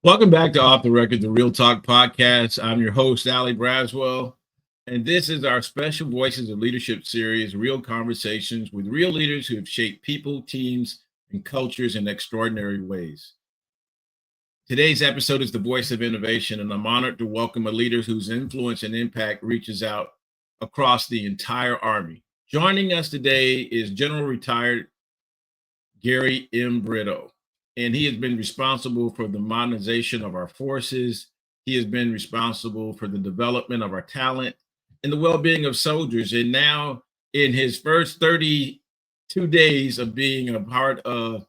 Welcome back to Off the Record, the Real Talk podcast. I'm your host, Allie Braswell, and this is our special Voices of Leadership series, real conversations with real leaders who have shaped people, teams, and cultures in extraordinary ways. Today's episode is the Voice of Innovation, and I'm honored to welcome a leader whose influence and impact reaches out across the entire Army. Joining us today is General Retired Gary M. Brito, and he has been responsible for the modernization of our forces. He has been responsible for the development of our talent and the well-being of soldiers. And now, in his first 32 days of being a part of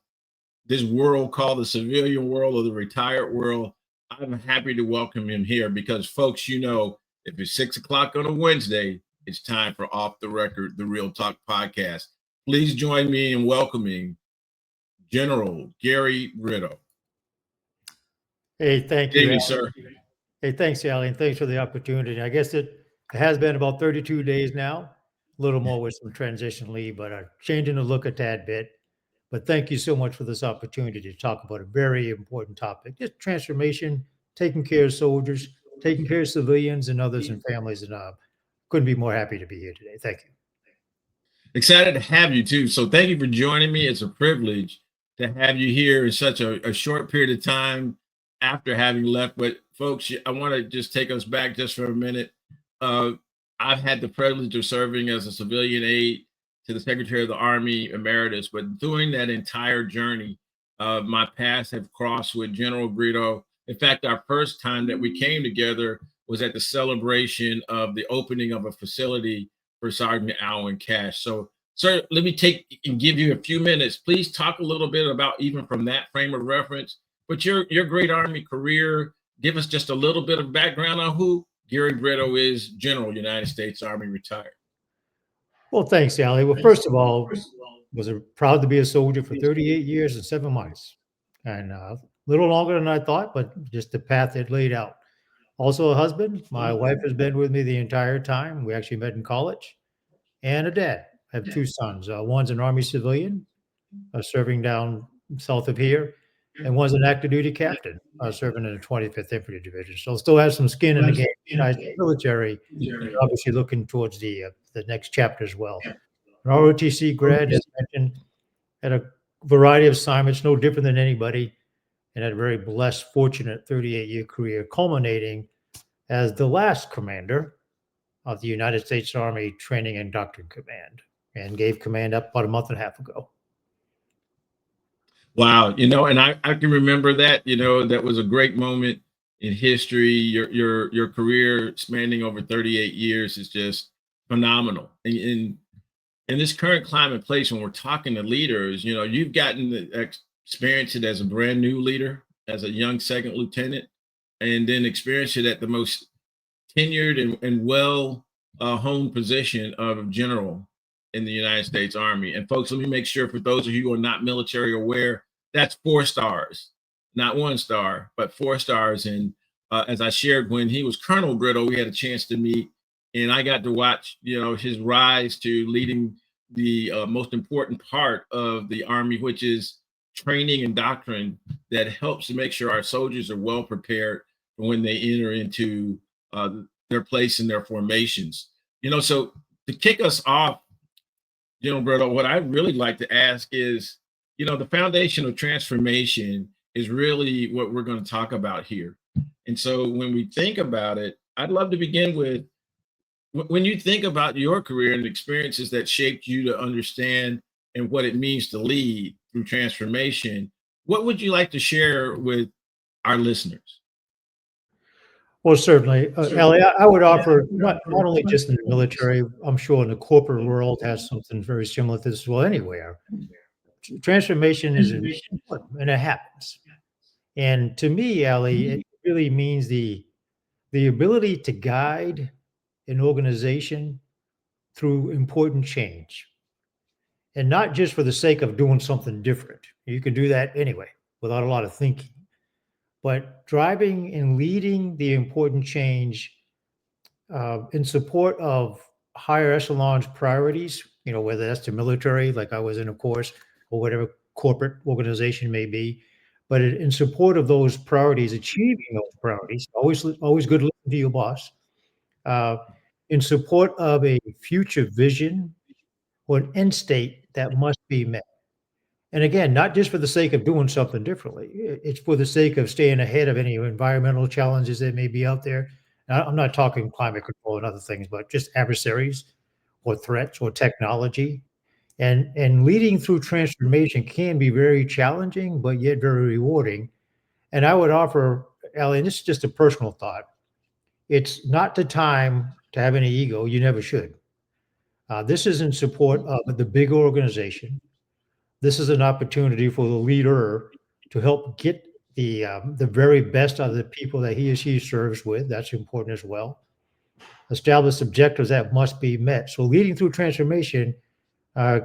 this world called the civilian world or the retired world, I'm happy to welcome him here because, folks, if it's 6 o'clock on a Wednesday, it's time for Off the Record, the Real Talk podcast. Please join me in welcoming General Gary Brito. Hey, thank you, sir. Hey, thanks, Allie, and thanks for the opportunity. I guess it has been about 32 days now, a little more with some transition leave, but changing the look a tad bit. But thank you so much for this opportunity to talk about a very important topic, just transformation, taking care of soldiers, taking care of civilians and others and families. And couldn't be more happy to be here today. Thank you. Excited to have you too. So thank you for joining me. It's a privilege to have you here in such a short period of time after having left. But folks, I want to just take us back just for a minute. I've had the privilege of serving as a civilian aide to the Secretary of the Army Emeritus, but during that entire journey, my paths have crossed with General Brito. In fact, our first time that we came together was at the celebration of the opening of a facility for Sergeant Alwyn Cash. So, sir, let me take and give you a few minutes. Please talk a little bit about, even from that frame of reference, but your great Army career. Give us just a little bit of background on who Gary Brito is, General, United States Army, retired. Well, thanks, Allie. Well, first of all, was proud to be a soldier for 38 years and 7 months, and a little longer than I thought, but just the path it laid out. Also a husband. My wife has been with me the entire time. We actually met in college. And a dad. I have 2 sons. One's an Army civilian serving down south of here, and one's an active duty captain serving in the 25th Infantry Division. So still has some skin in the game besides the military, and obviously looking towards the next chapter as well. An ROTC grad, as mentioned, had a variety of assignments, no different than anybody, and had a very blessed, fortunate 38-year career, culminating as the last commander of the United States Army Training and Doctrine Command, and gave command up about a month and a half ago. Wow, and I can remember that. That was a great moment in history. Your career spanning over 38 years is just phenomenal. And in this current climate place, when we're talking to leaders, you've gotten to experience it as a brand new leader, as a young second lieutenant, and then experience it at the most tenured and well honed position of general in the United States Army. And folks, let me make sure, for those of you who are not military aware, that's 4 stars, not 1 star, but 4 stars. And as I shared, when he was Colonel Brito, we had a chance to meet, and I got to watch, his rise to leading the most important part of the Army, which is training and doctrine that helps to make sure our soldiers are well prepared for when they enter into their place in their formations. So to kick us off, General Brito, what I'd really like to ask is, the foundation of transformation is really what we're going to talk about here. And so when we think about it, I'd love to begin with, when you think about your career and experiences that shaped you to understand and what it means to lead through transformation, what would you like to share with our listeners? Well, certainly. Allie, I would offer not only just in the military, I'm sure in the corporate world has something very similar to this as well anywhere. Transformation is important, and it happens. And to me, Allie, it really means the ability to guide an organization through important change, and not just for the sake of doing something different. You can do that anyway without a lot of thinking, but driving and leading the important change in support of higher echelons priorities, whether that's the military, like I was in, of course, or whatever corporate organization may be, but in support of those priorities, achieving those priorities, always good listening to your boss, uh, in support of a future vision or an end state that must be met. And again, not just for the sake of doing something differently. It's for the sake of staying ahead of any environmental challenges that may be out there. I'm not talking climate control and other things, but just adversaries or threats or technology. And leading through transformation can be very challenging, but yet very rewarding. And I would offer, Ellie, and this is just a personal thought, it's not the time to have any ego. You never should. This is in support of the big organization. This is an opportunity for the leader to help get the very best out of the people that he or she serves with. That's important as well. Establish objectives that must be met. So leading through transformation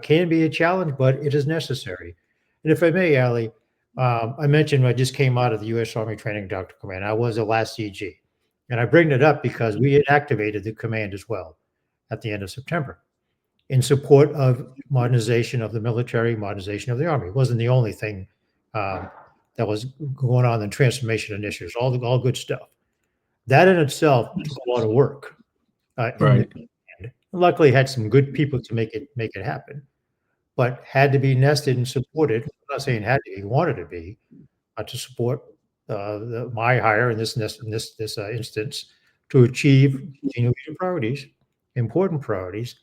can be a challenge, but it is necessary. And if I may, Allie, I mentioned I just came out of the U.S. Army Training Doctor Command. I was the last CG. And I bring it up because we had activated the command as well at the end of September in support of modernization of the military, modernization of the Army. It wasn't the only thing um, that was going on in transformation initiatives, all good stuff. That in itself took a lot of work in the Right. command. Luckily, had some good people to make it happen, but had to be nested and supported. I'm not saying had to be, wanted to be, to support my hire in this instance to achieve senior leader priorities, important priorities,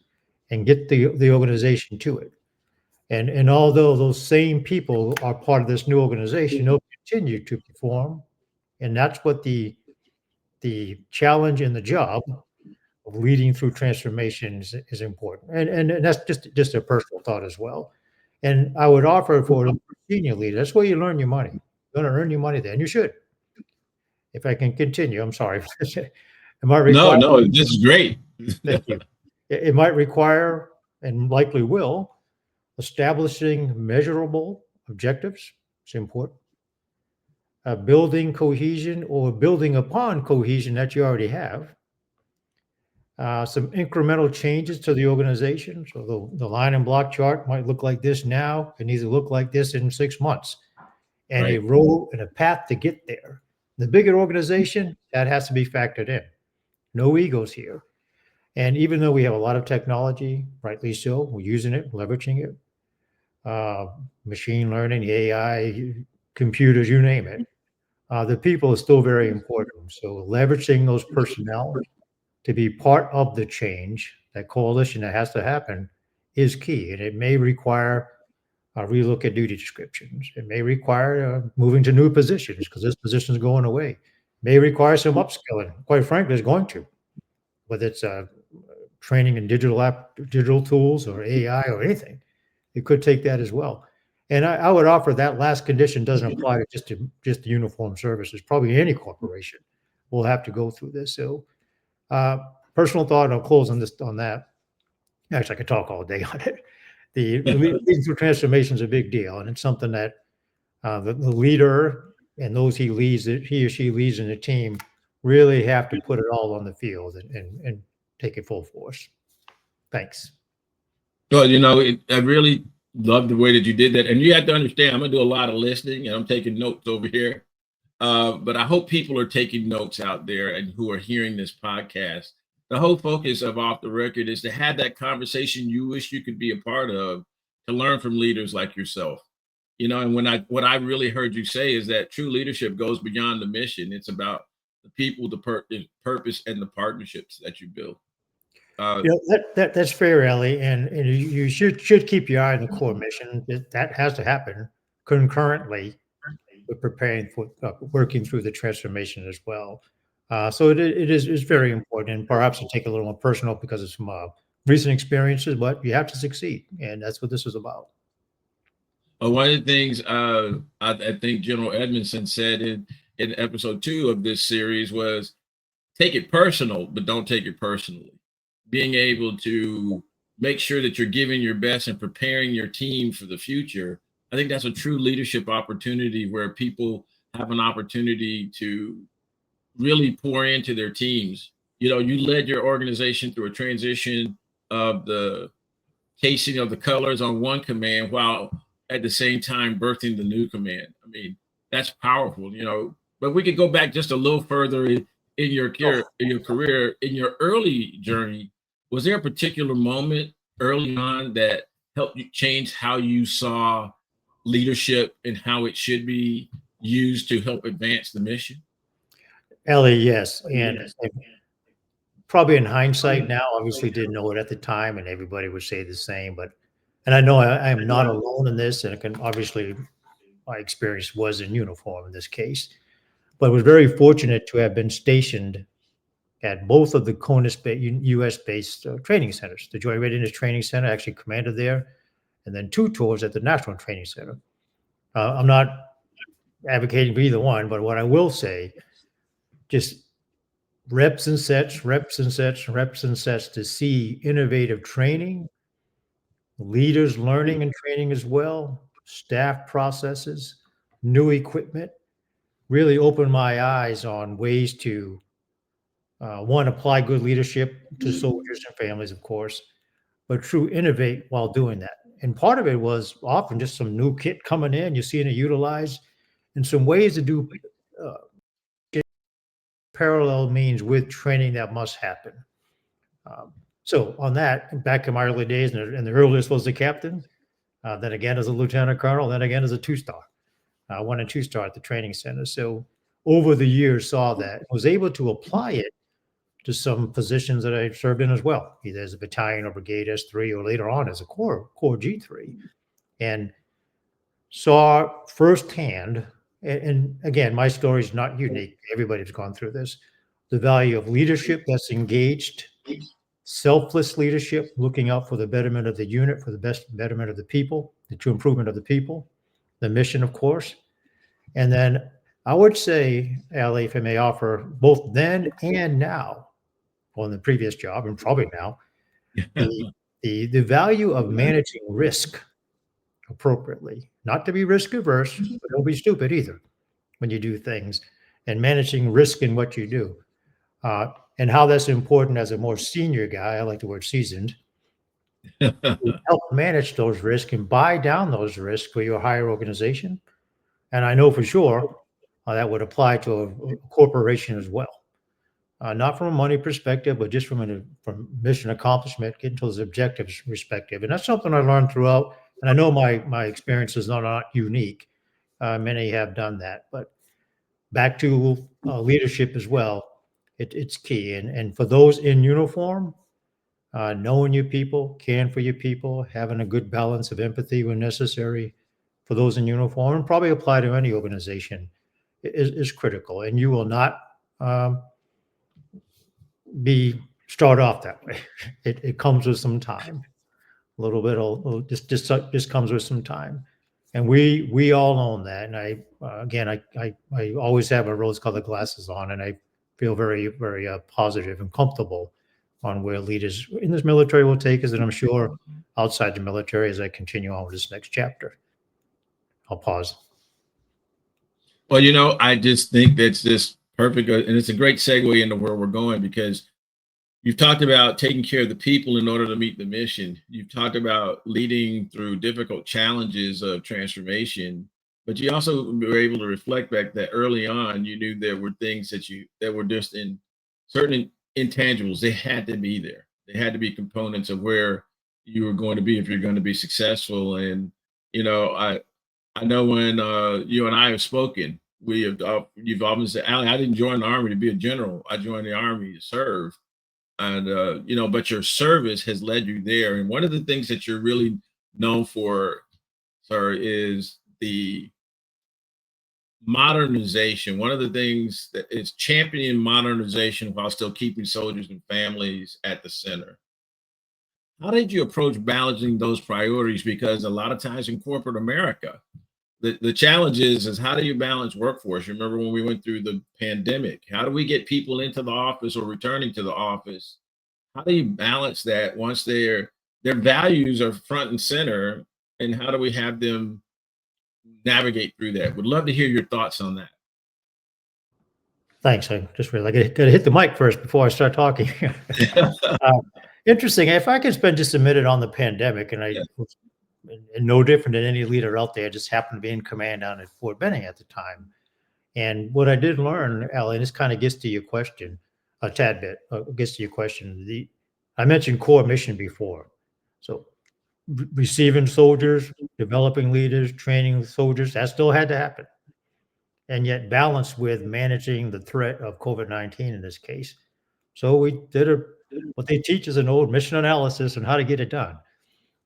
and get the organization to it. And although those same people are part of this new organization, they'll continue to perform, and that's what the challenge and the job of leading through transformations is important. And that's just a personal thought as well. And I would offer for a senior leader, that's where you learn your money. You're going to earn your money there, and you should. If I can continue, I'm sorry. It might No, require, no, this is great. thank you. It might require, and likely will, establishing measurable objectives. It's important. Building cohesion or building upon cohesion that you already have. Some incremental changes to the organization. So the line and block chart might look like this now. It needs to look like this in 6 months, and a Right. road and a path to get there. The bigger organization, that has to be factored in. No egos here. And even though we have a lot of technology, rightly so, we're using it, leveraging it, uh, machine learning, AI, computers, you name it. The people is still very important. So leveraging those personnel to be part of the change, that coalition that has to happen, is key. And it may require a relook at duty descriptions. It may require moving to new positions because this position is going away. It may require some upskilling. Quite frankly, it's going to, whether it's training in digital tools or AI or anything. It could take that as well. And I would offer that last condition doesn't apply to just the uniform services. Probably any corporation will have to go through this. So, uh, personal thought. I'll close on that. Actually, I could talk all day on it. The leading through transformation is a big deal, and it's something that the leader and those he or she leads in the team really have to put it all on the field and take it full force. Thanks. Well, I really love the way that you did that. And you have to understand, I'm going to do a lot of listening and I'm taking notes over here. But I hope people are taking notes out there and who are hearing this podcast. The whole focus of Off the Record is to have that conversation you wish you could be a part of, to learn from leaders like yourself. And what I really heard you say is that true leadership goes beyond the mission. It's about the people, the purpose, and the partnerships that you build. Uh, That's fair, Ellie, and you should keep your eye on the core mission. That has to happen concurrently with preparing for working through the transformation as well. So it is very important, and perhaps to take a little more personal because of some recent experiences. But you have to succeed, and that's what this is about. One of the things I think General Edmondson said in episode 2 of this series was take it personal, but don't take it personally. Being able to make sure that you're giving your best and preparing your team for the future. I think that's a true leadership opportunity where people have an opportunity to really pour into their teams. You led your organization through a transition of the casing of the colors on one command while at the same time birthing the new command. I mean, that's powerful, you know. But we could go back just a little further in your career, in your early journey. Was there a particular moment early on that helped you change how you saw leadership and how it should be used to help advance the mission? Ellie, yes. And probably in hindsight now, obviously didn't know it at the time, and everybody would say the same. But, and I know I am not alone in this, and it can obviously, my experience was in uniform in this case, but was very fortunate to have been stationed at both of the CONUS US based training centers. The Joint Readiness Training Center, actually commanded there, and then 2 tours at the National Training Center. I'm not advocating for either one, but what I will say, just reps and sets, reps and sets, reps and sets to see innovative training, leaders learning and training as well, staff processes, new equipment, really opened my eyes on ways to, one, apply good leadership to soldiers and families, of course, but true innovate while doing that. And part of it was often just some new kit coming in, you're seeing it utilized, and some ways to do uh, parallel means with training that must happen. Um, so on that, back in my early days, and the earliest was the captain, then again as a lieutenant colonel, then again as a 2-star, 1 and 2-star at the training center. So over the years saw that, was able to apply it to some positions that I served in as well, either as a battalion or brigade S3 or later on as a Corps G3, and saw firsthand. And again, my story is not unique. Everybody's gone through this. The value of leadership that's engaged, selfless leadership, looking out for the betterment of the unit, for the best betterment of the people, the true improvement of the people, the mission, of course. And then I would say, Allie, if I may offer, both then and now, on the previous job and probably now, the value of managing risk appropriately, not to be risk averse, but don't be stupid either when you do things, and managing risk in what you do. And how that's important as a more senior guy, I like the word seasoned, to help manage those risks and buy down those risks for your higher organization. And I know for sure that would apply to a corporation as well. Not from a money perspective, but just from mission accomplishment, getting to those objectives perspective. And that's something I learned throughout. And I know my experiences are not unique. Many have done that, but back to leadership as well. It's key. And for those in uniform, knowing your people, caring for your people, having a good balance of empathy when necessary for those in uniform, and probably apply to any organization, is critical. And you will not start off that way. It comes with some time, a little bit, just comes with some time. And we all own that. And I always have a rose-colored glasses on, and I feel very, very positive and comfortable on where leaders in this military will take us, and I'm sure outside the military as I continue on with this next chapter. I'll pause. Well, you know, I just think that's just perfect, and it's a great segue into where we're going, because you've talked about taking care of the people in order to meet the mission. You've talked about leading through difficult challenges of transformation, but you also were able to reflect back that early on, you knew there were things that were just in certain intangibles. They had to be there. They had to be components of where you were going to be if you're going to be successful. And you know, I know when you and I have spoken, you've often said, Allie, I didn't join the army to be a general. I joined the army to serve. And you know, but your service has led you there. And one of the things that you're really known for, sir, is the modernization. One of the things that is championing modernization while still keeping soldiers and families at the center. How did you approach balancing those priorities? Because a lot of times in corporate America, the challenge is how do you balance workforce? You remember when we went through the pandemic, how do we get people into the office or returning to the office? How do you balance that once their values are front and center, and how do we have them navigate through that? Would love to hear your thoughts on Thanks. I just realized I got to hit the mic first before I start talking. that. Interesting. If I could spend just a minute on the pandemic, and I Yeah. and no different than any leader out there. Just happened to be in command down at Fort Benning at the time. And what I did learn, Allie, and this kind of gets to your question a tad bit, gets to your question. I mentioned core mission before. So receiving soldiers, developing leaders, training soldiers, that still had to happen. And yet balanced with managing the threat of COVID-19 in this case. So we did what they teach is an old mission analysis on how to get it done.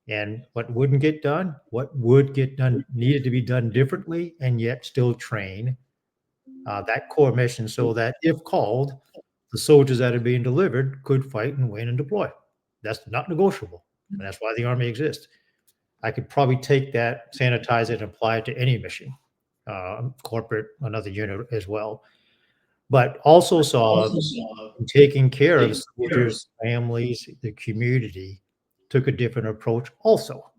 And what wouldn't get done, what would get done, needed to be done differently, and yet still train that core mission so that if called, the soldiers that are being delivered could fight and win and deploy. That's not negotiable. And that's why the Army exists. I could probably take that, sanitize it, and apply it to any mission, corporate, another unit as well. But also saw taking care of soldiers, families, the community took a different approach also.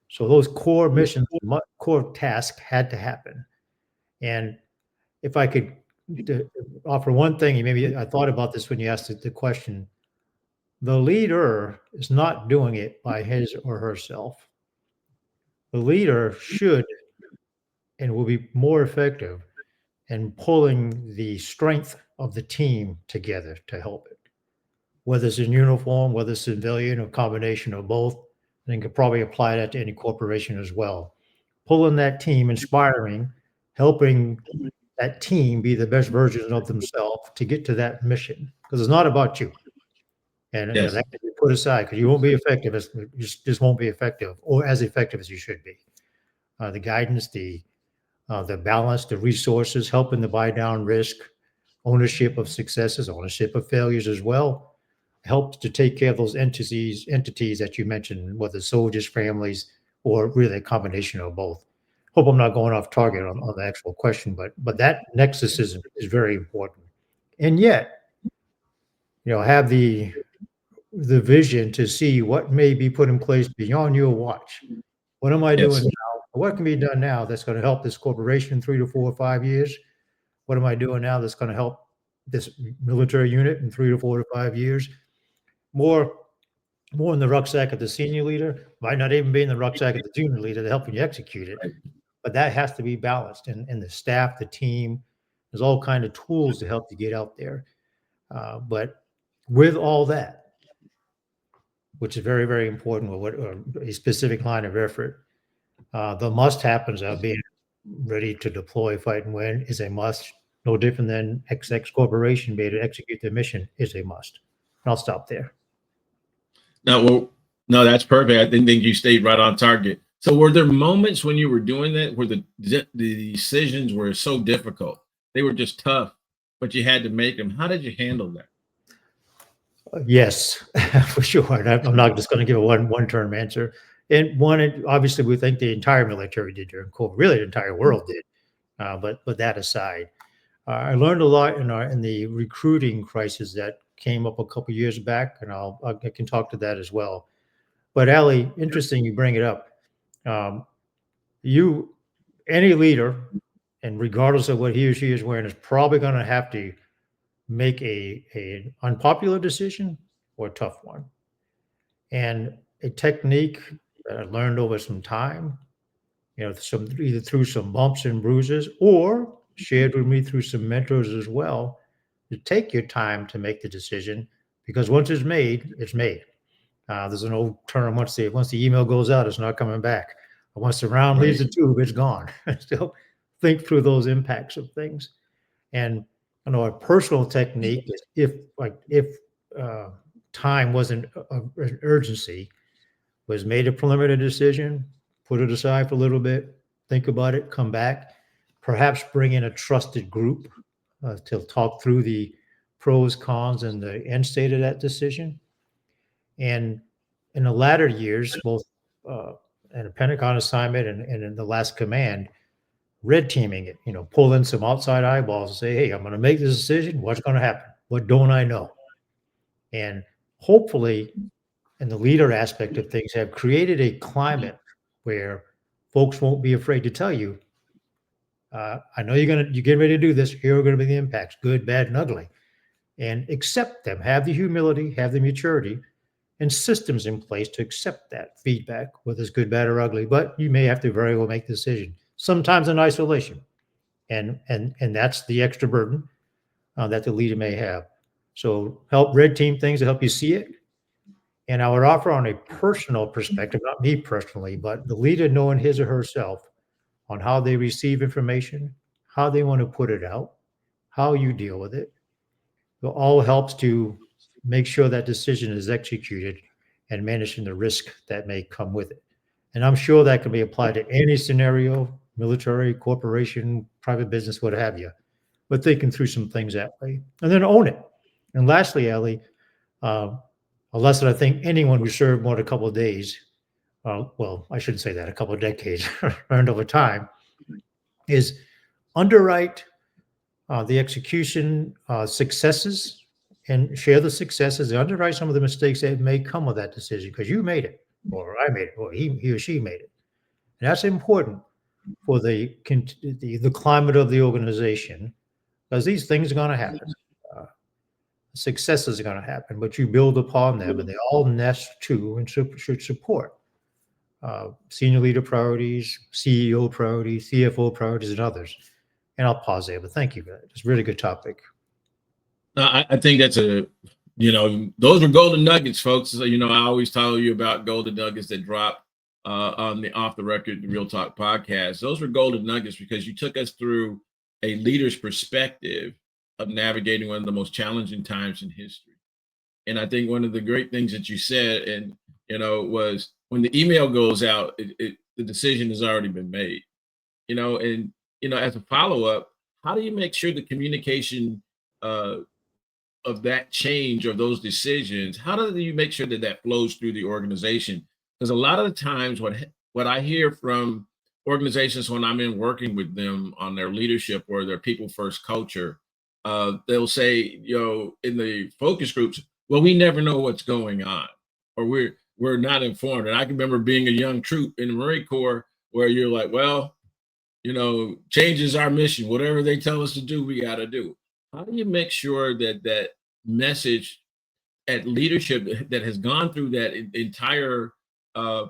So those core missions, core tasks had to happen. And if I could offer one thing, and maybe I thought about this when you asked the question, the leader is not doing it by his or herself. The leader should and will be more effective in pulling the strength of the team together to help it. Whether it's in uniform, whether it's civilian, or combination of both, and you could probably apply that to any corporation as well. Pulling that team, inspiring, helping that team be the best version of themselves to get to that mission. Because it's not about you. And Yes. that can be put aside because you won't be effective. You just won't be effective or as effective as you should be. The guidance, the balance, the resources, helping to buy down risk, ownership of successes, ownership of failures as well, helps to take care of those entities that you mentioned, whether soldiers, families, or really a combination of both. Hope I'm not going off target on the actual question, but that nexus is very important. And yet, have the vision to see what may be put in place beyond your watch. What am I doing Yes. now? What can be done now that's going to help this corporation in 3 to 4 or 5 years? What am I doing now that's going to help this military unit in 3 to 4 to 5 years? More in the rucksack of the senior leader, might not even be in the rucksack of the junior leader to helping you execute it. But that has to be balanced. And the staff, the team, there's all kind of tools to help you get out there. But with all that, which is very, very important with a specific line of effort, the must happens of being ready to deploy, fight, and win is a must. No different than XX Corporation being to execute their mission is a must. And I'll stop there. No, well, no, that's perfect. I think you stayed right on target. So were there moments when you were doing that where the decisions were so difficult? They were just tough, but you had to make them. How did you handle that? Yes, for sure. And I'm not just going to give a one-term answer. And one, obviously, we think the entire military did during COVID. Really, the entire world did. But that aside, I learned a lot in the recruiting crisis that came up a couple years back, and I can talk to that as well. But Allie, interesting you bring it up. Um, any leader, and regardless of what he or she is wearing, is probably going to have to make an unpopular decision or a tough one. And a technique that I learned over some time, either through some bumps and bruises or shared with me through some mentors as well, to take your time to make the decision because once it's made, it's made. There's an old term, once the email goes out, it's not coming back. Once the round leaves the tube, it's gone. Still think through those impacts of things. And a personal technique is if time wasn't an urgency, was made a preliminary decision, put it aside for a little bit, think about it, come back, perhaps bring in a trusted group to talk through the pros, cons, and the end state of that decision. And in the latter years, both in a Pentagon assignment and in the last command, red teaming it, pull in some outside eyeballs and say, hey, I'm going to make this decision. What's going to happen? What don't I know? And hopefully, in the leader aspect of things, have created a climate where folks won't be afraid to tell you, I know you're getting ready to do this. Here are going to be the impacts, good, bad, and ugly. And accept them. Have the humility, have the maturity, and systems in place to accept that feedback, whether it's good, bad, or ugly. But you may have to very well make the decision, sometimes in isolation. And that's the extra burden that the leader may have. So help red team things to help you see it. And I would offer on a personal perspective, not me personally, but the leader knowing his or herself on how they receive information, how they want to put it out, how you deal with it. It all helps to make sure that decision is executed and managing the risk that may come with it. And I'm sure that can be applied to any scenario, military, corporation, private business, what have you. But thinking through some things that way and then own it. And lastly, Allie, uh, a lesson I think anyone who served more than a couple of days, well, I shouldn't say that, a couple of decades learned over time, is underwrite the execution successes and share the successes, and underwrite some of the mistakes that may come with that decision because you made it, or I made it, or he or she made it. And that's important for the climate of the organization because these things are going to happen. Uh, Successes are going to happen, but you build upon them, and they all nest too and should support senior leader priorities, CEO priorities, CFO priorities, and others. And I'll pause there, but thank you for that. It's a really good topic. I think that's those were golden nuggets, folks. So, I always tell you about golden nuggets that drop on the Off the Record, the Real Talk podcast. Those were golden nuggets because you took us through a leader's perspective of navigating one of the most challenging times in history. And I think one of the great things that you said, and was when the email goes out, the decision has already been made. And as a follow up, how do you make sure the communication uh, of that change of those decisions, how do you make sure that that flows through the organization? Because a lot of the times what I hear from organizations when I'm in working with them on their leadership or their people first culture, they'll say, in the focus groups, well, we never know what's going on, or we're not informed. And I can remember being a young troop in the Marine Corps where you're like, well, change is our mission. Whatever they tell us to do, we got to do. How do you make sure that that message at leadership that has gone through that entire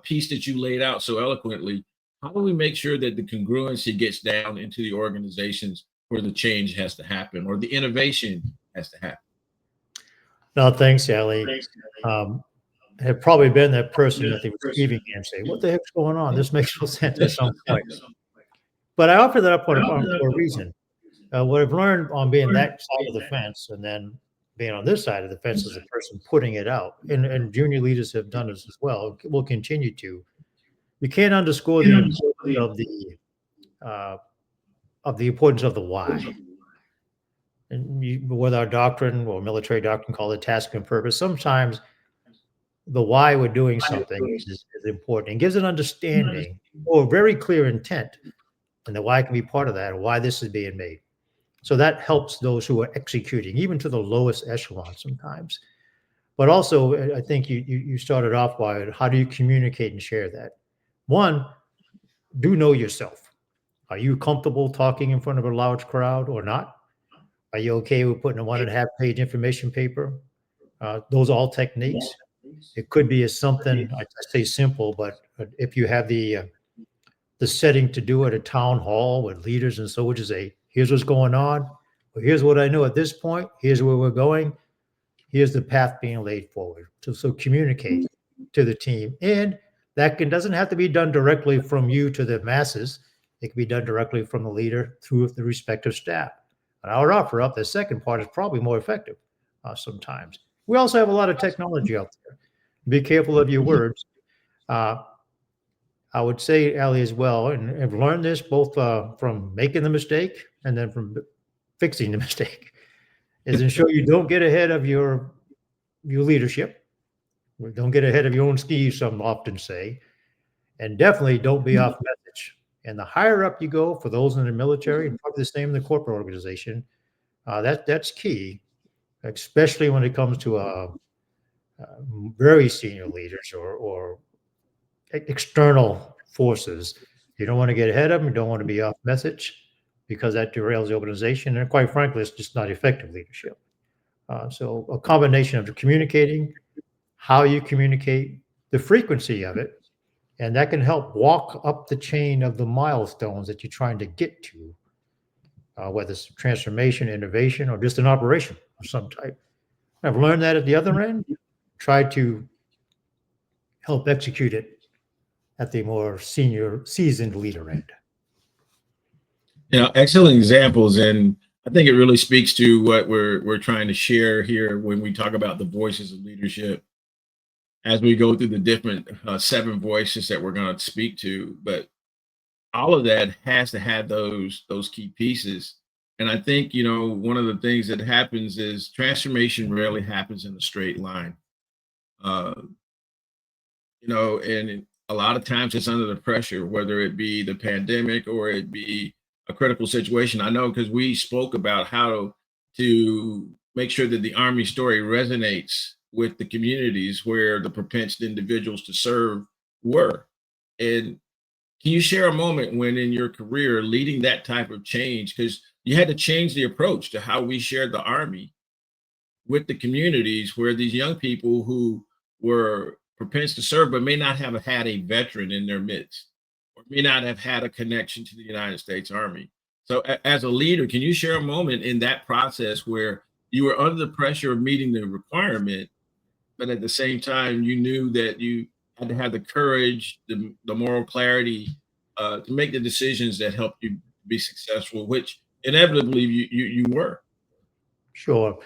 piece that you laid out so eloquently? How do we make sure that the congruency gets down into the organizations where the change has to happen or the innovation has to happen? No, thanks, Allie. Um, have probably been that person at the receiving end say, "What the heck's going on? This makes no sense." At some point, but I offer that up for a reason. What I've learned on being that side of the fence, and then being on this side of the fence as a person putting it out, and junior leaders have done this as well. Will continue to. You can't underscore the importance uh, of the importance of the why. And with our doctrine or military doctrine, call it task and purpose. Sometimes the why we're doing something is important and gives an understanding or very clear intent, and the why can be part of that, and why this is being made. So that helps those who are executing, even to the lowest echelon sometimes. But also, I think you started off by how do you communicate and share that? One, do know yourself. Are you comfortable talking in front of a large crowd or not? Are you okay with putting a 1.5 page information paper? Those are all techniques. It could be as something I say simple, but if you have the setting to do at a town hall with leaders and soldiers, say, here's what's going on. Well, here's what I know at this point. Here's where we're going. Here's the path being laid forward. So communicate to the team. And that doesn't have to be done directly from you to the masses. It can be done directly from the leader through the respective staff. And I would offer up the second part is probably more effective sometimes. We also have a lot of technology out there. Be careful of your words. Uh, I would say, Allie, as well, and I've learned this both from making the mistake and then from fixing the mistake, is ensure you don't get ahead of your leadership. Don't get ahead of your own skis, some often say, and definitely don't be off message. And the higher up you go, for those in the military, and probably the same in the corporate organization, that's key, especially when it comes to very senior leaders or external forces. You don't want to get ahead of them. You don't want to be off message because that derails the organization. And quite frankly, it's just not effective leadership. So a combination of communicating, how you communicate, the frequency of it, and that can help walk up the chain of the milestones that you're trying to get to, whether it's transformation, innovation, or just an operation of some type. I've learned that at the other end, try to help execute it at the more senior, seasoned leader end. Excellent examples, and I think it really speaks to what we're trying to share here when we talk about the voices of leadership as we go through the different 7 voices that we're going to speak to. But all of that has to have those key pieces. And I think one of the things that happens is transformation rarely happens in a straight line. Uh, and a lot of times it's under the pressure, whether it be the pandemic or it be a critical situation. I know because we spoke about how to make sure that the Army story resonates with the communities where the propensed individuals to serve were. And can you share a moment when in your career leading that type of change, because you had to change the approach to how we shared the Army with the communities where these young people who were prepared to serve but may not have had a veteran in their midst or may not have had a connection to the United States Army. So as a leader, can you share a moment in that process where you were under the pressure of meeting the requirement, but at the same time you knew that you had to have the courage, the moral clarity to make the decisions that help you be successful, which inevitably you were. Sure.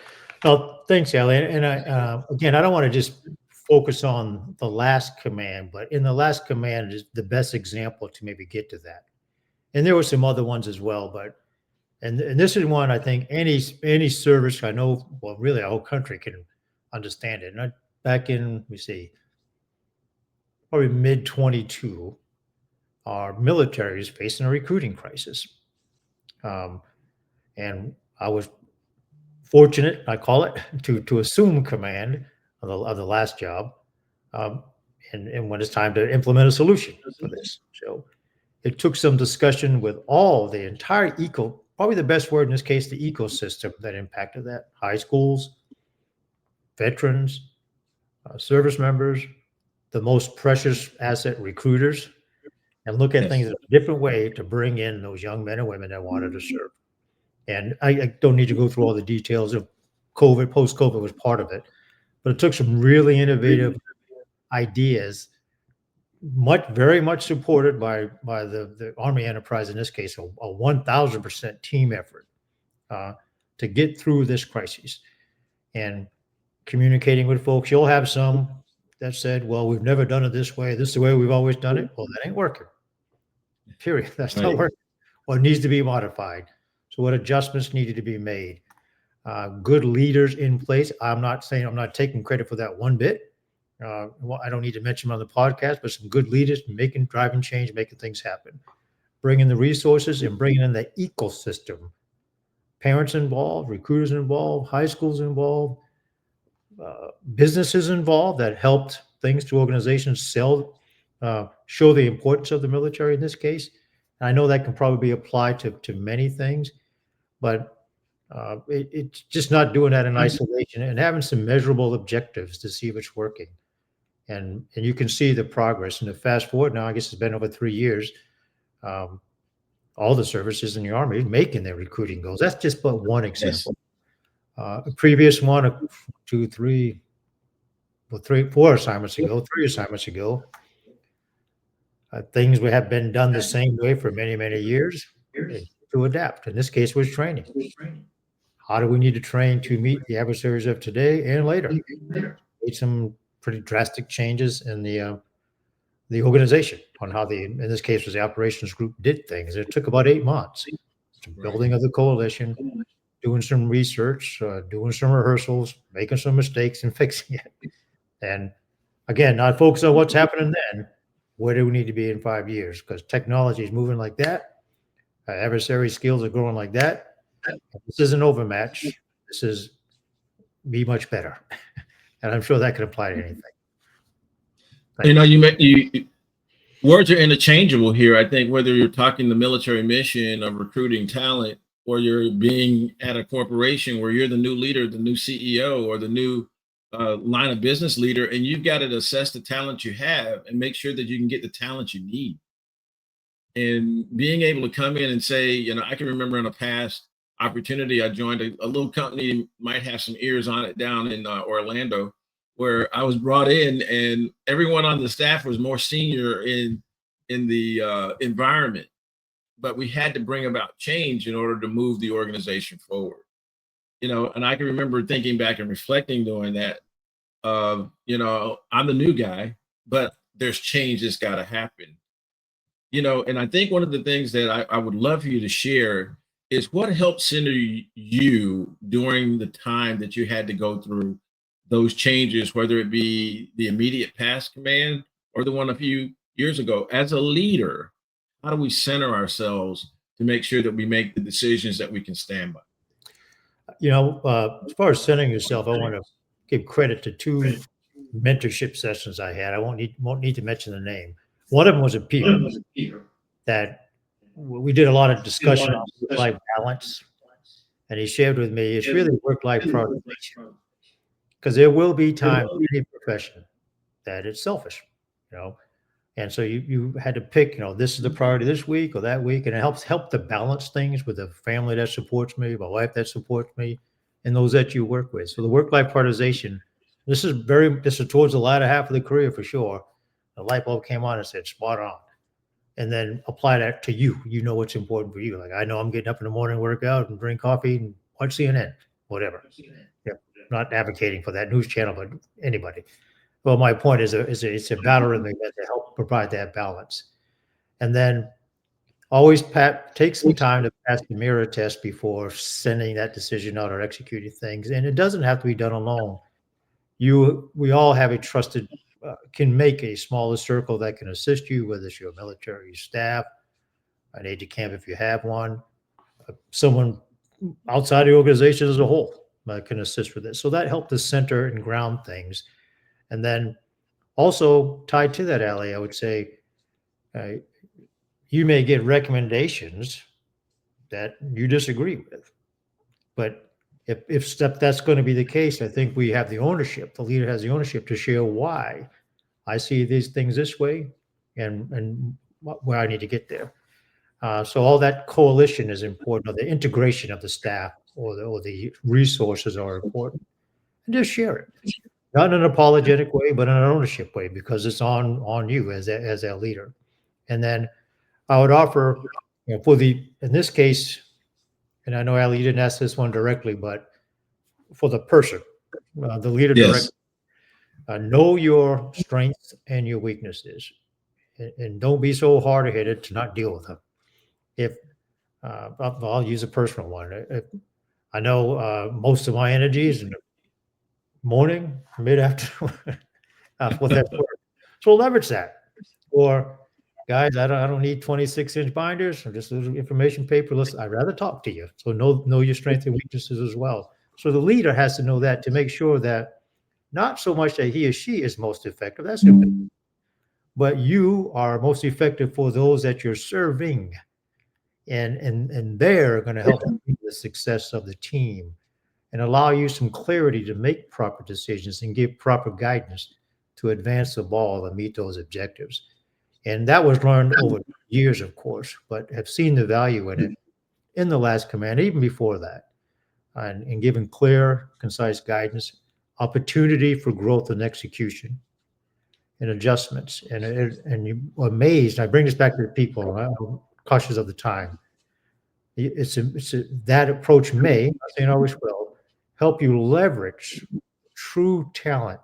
Well, thanks, Ellie. And again, I don't want to just focus on the last command, but in the last command is the best example to maybe get to that. And there were some other ones as well, but and this is one I think any service I know, well, really our whole country can understand it. And back in, we see, probably mid 22, our military is facing a recruiting crisis. Um, and I was fortunate, I call it, to assume command of the last job, um, and when it's time to implement a solution for this. So it took some discussion with all the entire probably the best word in this case, the ecosystem that impacted that: high schools, veterans, service members, the most precious asset, recruiters, and look at things Yes. in a different way to bring in those young men and women that wanted to serve. And I don't need to go through all the details of COVID. Post COVID was part of it, but it took some really innovative ideas, very much supported by the Army enterprise in this case, a 1,000% team effort uh, to get through this crisis. And communicating with folks, you'll have some that said, "Well, we've never done it this way. This is the way we've always done it." Well, that ain't working. Period. That's not Right. working. Well, it needs to be modified. So, what adjustments needed to be made? Good leaders in place. I'm not saying I'm not taking credit for that one bit. Well, I don't need to mention them on the podcast, but some good leaders driving change, making things happen, bringing the resources and bringing in the ecosystem. Parents involved, recruiters involved, high schools involved, businesses involved that helped things to organizations show the importance of the military in this case. And I know that can probably be applied to many things, but it's just not doing that in isolation and having some measurable objectives to see if it's working. And you can see the progress. And to fast forward now, I guess it's been over 3 years. Um, all the services in the Army making their recruiting goals. That's just but one Yes. example. A previous one, 2, 3, well, 3, 4 assignments ago, 3 assignments ago, things have been done the same way for many, many years. And to adapt. In this case, was training. How do we need to train to meet the adversaries of today and later? Made some pretty drastic changes in the organization on how in this case was the operations group did things. It took about 8 months. Some Right. building of the coalition, doing some research, doing some rehearsals, making some mistakes and fixing it. And again, not focus on what's happening then. Where do we need to be in 5 years? Because technology is moving like that. Adversary skills are growing like that. This isn't overmatch. This is be much better. And I'm sure that could apply to anything. Thanks. You words are interchangeable here. I think whether you're talking the military mission of recruiting talent, or you're being at a corporation where you're the new leader, the new CEO, or the new line of business leader, and you've got to assess the talent you have and make sure that you can get the talent you need. And being able to come in and say, I can remember in a past opportunity, I joined a little company, might have some ears on it, down in Orlando, where I was brought in, and everyone on the staff was more senior in the environment, but we had to bring about change in order to move the organization forward. And I can remember thinking back and reflecting doing that. I'm the new guy, but there's change that's got to happen. And I think one of the things that I would love for you to share is what helped center you during the time that you had to go through those changes, whether it be the immediate past command or the one a few years ago. As a leader, how do we center ourselves to make sure that we make the decisions that we can stand by? As far as centering yourself, I want to give credit to two mentorship sessions I had. I won't need to mention the name. One of them was a peer that we did a lot of discussion on work-life balance, and he shared with me it's really work-life prioritization, because there will be times in any profession that it's selfish, you know, and so you had to pick, this is the priority this week or that week, and it help to balance things with a family that supports me, my wife that supports me, and those that you work with. So the work-life prioritization, this is towards the latter half of the career for sure. The light bulb came on and said, spot on. And then apply that to you. You know what's important for you. Like, I know I'm getting up in the morning, work out and drink coffee and watch CNN, whatever. Yeah, not advocating for that news channel, but anybody. Well, my point is, it's a battle rhythm to help provide that balance. And then always take some time to pass the mirror test before sending that decision out or executing things. And it doesn't have to be done alone. We all have a trusted, can make a smaller circle that can assist you, whether it's your military staff, an aide de camp if you have one, someone outside the organization as a whole can assist with this. So that helped to center and ground things. And then also tied to that, Allie, I would say uh, you may get recommendations that you disagree with, but if that's going to be the case, I think we have the ownership. The leader has the ownership to share why I see these things this way, and where I need to get there. So all that coalition is important, or the integration of the staff or the resources are important, and just share it, not in an apologetic way, but in an ownership way, because it's on you as a leader. And then I would offer, in this case, and I know Ali, you didn't ask this one directly, but for the person, the leader Yes. director, know your strengths and your weaknesses, and don't be so hard headed to not deal with them. If I'll use a personal one. If I know most of my energy is in the morning, mid afternoon, with that work. So leverage that. Or guys, I don't need 26-inch binders. I'm just a little information paper. Listen, I'd rather talk to you. So know your strengths and weaknesses as well. So the leader has to know that to make sure that not so much that he or she is most effective. That's important. But you are most effective for those that you're serving. And they're going to help the success of the team and allow you some clarity to make proper decisions and give proper guidance to advance the ball and meet those objectives. And that was learned over years, of course, but have seen the value in it in the last command, even before that, and giving clear, concise guidance, opportunity for growth and execution and adjustments. And you're amazed. I bring this back to the people. I'm cautious of the time. That approach may, I'm not saying always will, help you leverage true talent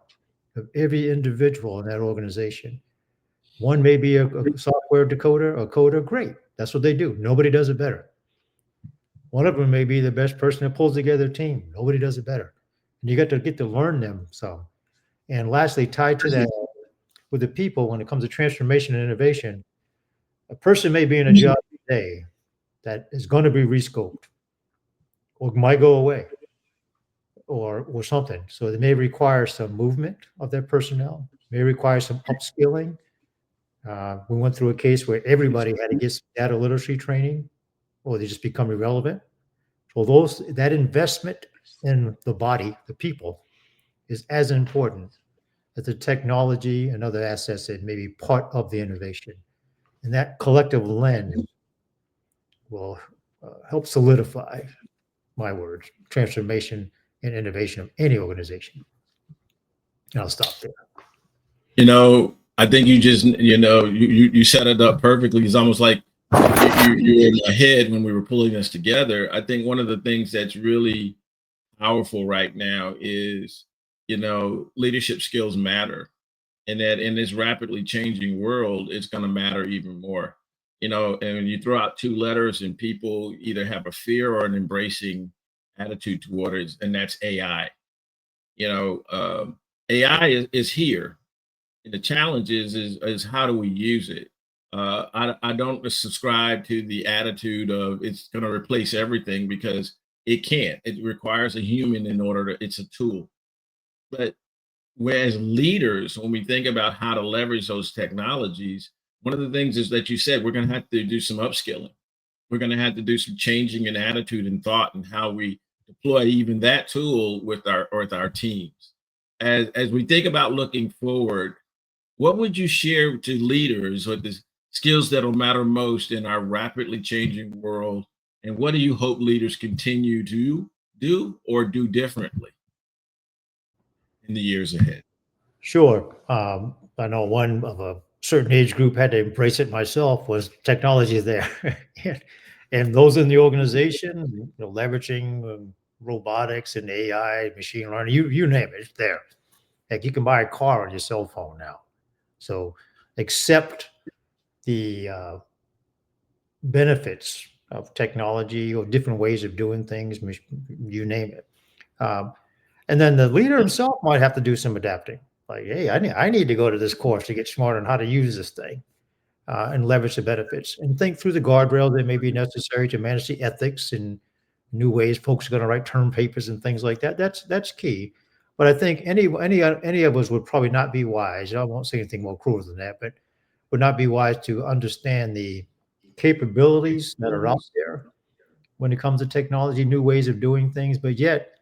of every individual in that organization. One may be a software decoder or coder, great. That's what they do. Nobody does it better. One of them may be the best person that pulls together a team. Nobody does it better. And you get to learn them some. And lastly, tied to that with the people, when it comes to transformation and innovation, a person may be in a job today that is going to be rescoped or might go away or something. So they may require some movement of their personnel, may require some upskilling. We went through a case where everybody had to get some data literacy training or they just become irrelevant. So that investment in the body, the people, is as important as the technology and other assets that may be part of the innovation. And that collective lens will help solidify, my words, transformation and innovation of any organization. And I'll stop there. I think you just, you set it up perfectly. It's almost like you were in my head when we were pulling this together. I think one of the things that's really powerful right now is, leadership skills matter. And that in this rapidly changing world, it's going to matter even more. And when you throw out two letters and people either have a fear or an embracing attitude toward it, and that's AI. You know, AI is here. And the challenge is how do we use it? I don't subscribe to the attitude of it's going to replace everything because it can't. It requires a human in order to. It's a tool. But whereas leaders, when we think about how to leverage those technologies, one of the things is that you said we're going to have to do some upskilling. We're going to have to do some changing in attitude and thought and how we deploy even that tool with our teams. As we think about looking forward, what would you share to leaders with the skills that'll matter most in our rapidly changing world? And what do you hope leaders continue to do or do differently in the years ahead? Sure. I know one of a certain age group had to embrace it myself was technology is there. And those in the organization, leveraging robotics and AI, machine learning, you name it, it's there. Heck, you can buy a car on your cell phone now. So accept the benefits of technology or different ways of doing things, you name it. Um, and then the leader himself might have to do some adapting. Like, hey, I need to go to this course to get smarter on how to use this thing and leverage the benefits and think through the guardrails that may be necessary to manage the ethics and new ways folks are going to write term papers and things like that. That's key. But I think any of us would probably not be wise. I won't say anything more cruel than that, but would not be wise to understand the capabilities that are out there when it comes to technology, new ways of doing things, but yet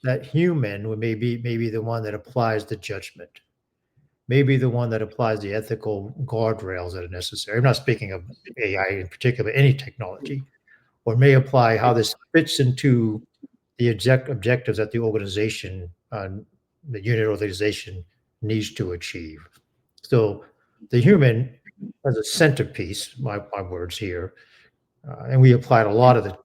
that human would maybe the one that applies the judgment, maybe the one that applies the ethical guardrails that are necessary. I'm not speaking of AI in particular, any technology, or may apply how this fits into the objectives that the organization, the unit organization needs to achieve. So the human as a centerpiece, my words here, and we applied a lot of the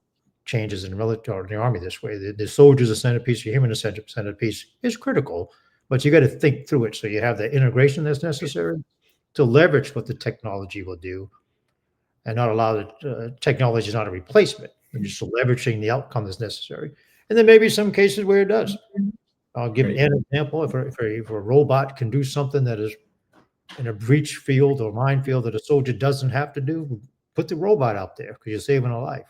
changes in the military or the army this way. The soldiers a centerpiece, the human a centerpiece is critical, but you got to think through it so you have the integration that's necessary to leverage what the technology will do, and not allow the technology is not a replacement. You're just leveraging the outcome that's necessary. And then maybe some cases where it does. I'll give Great. an example. If a robot can do something that is in a breach field or minefield that a soldier doesn't have to do, put the robot out there because you're saving a life.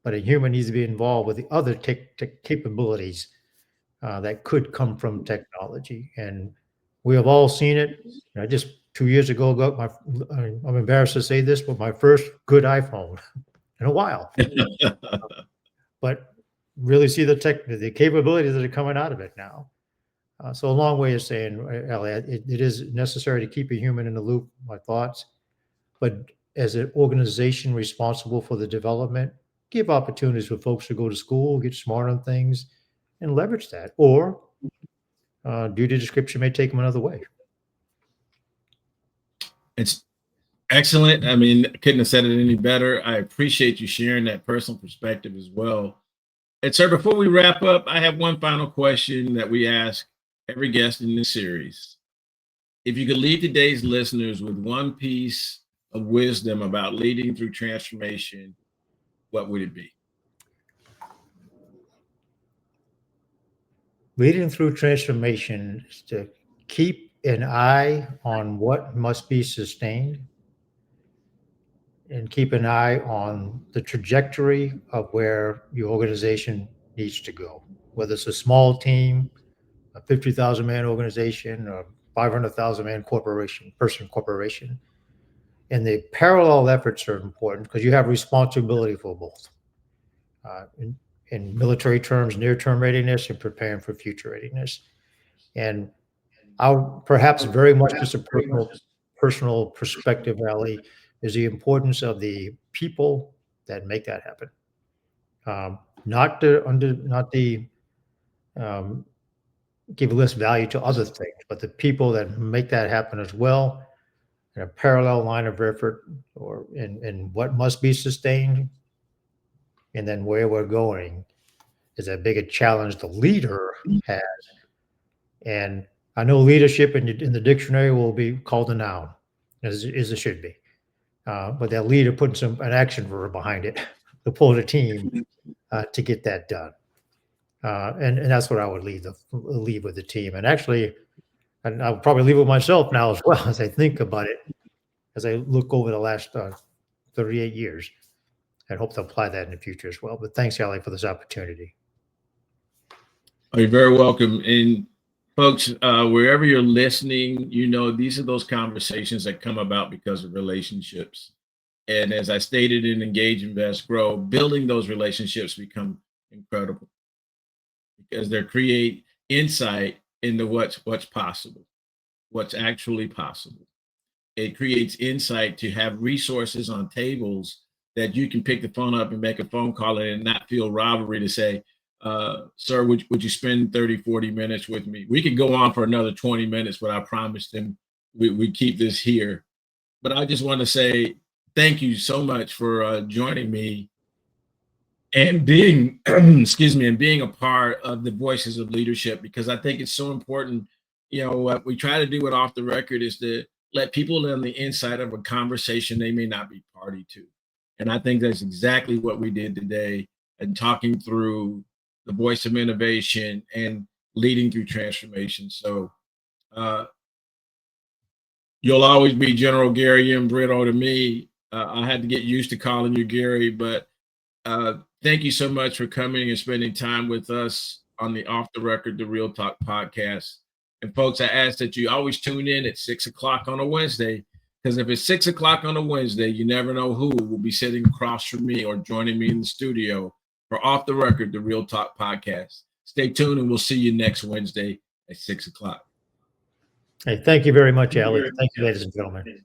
But a human needs to be involved with the other tech capabilities that could come from technology. And we have all seen it. Just 2 years ago, I'm embarrassed to say this, but my first good iPhone in a while. But really see the capabilities that are coming out of it now. So a long way of saying, Ellie, it is necessary to keep a human in the loop, my thoughts, but as an organization responsible for the development, give opportunities for folks to go to school, get smart on things, and leverage that. Or duty description may take them another way. It's excellent. I mean, couldn't have said it any better. I appreciate you sharing that personal perspective as well. And sir, before we wrap up, I have one final question that we ask every guest in this series. If you could leave today's listeners with one piece of wisdom about leading through transformation, what would it be? Leading through transformation is to keep an eye on what must be sustained and keep an eye on the trajectory of where your organization needs to go, whether it's a small team, a 50,000 man organization, or 500,000 man corporation. And the parallel efforts are important because you have responsibility for both. And in military terms, near-term readiness and preparing for future readiness. And I'll perhaps very much just a personal perspective, Allie, is the importance of the people that make that happen. Not the um, give less value to other things, but the people that make that happen as well in a parallel line of effort or in what must be sustained and then where we're going is a bigger challenge the leader has. And I know leadership in the dictionary will be called a noun, as it should be. But that leader putting an action verb behind it to pull the team to get that done. And that's what I would leave with the team. And actually, and I'll probably leave with myself now as well as I think about it, as I look over the last 38 years, and hope to apply that in the future as well. But thanks, Allie, for this opportunity. You're very welcome. And folks, wherever you're listening, these are those conversations that come about because of relationships. And as I stated in Engage, Invest, Grow, building those relationships become incredible because they create insight into what's possible, what's actually possible. It creates insight to have resources on tables that you can pick the phone up and make a phone call and not feel rivalry to say, sir, would you spend 30, 40 minutes with me? We could go on for another 20 minutes, but I promised him we keep this here. But I just want to say thank you so much for joining me and being, excuse me, and being a part of the Voices of Leadership, because I think it's so important. What we try to do with Off the Record is to let people on the inside of a conversation they may not be party to. And I think that's exactly what we did today and talking through the voice of innovation and leading through transformation. So you'll always be General GEN Brito to me. I had to get used to calling you Gary, but thank you so much for coming and spending time with us on the Off the Record, the Real Talk podcast. And folks, I ask that you always tune in at 6 o'clock on a Wednesday, because if it's 6 o'clock on a Wednesday, you never know who will be sitting across from me or joining me in the studio for Off the Record, the Real Talk podcast. Stay tuned and we'll see you next Wednesday at 6 o'clock. Hey, thank you very much, Allie. Thank you, ladies and gentlemen.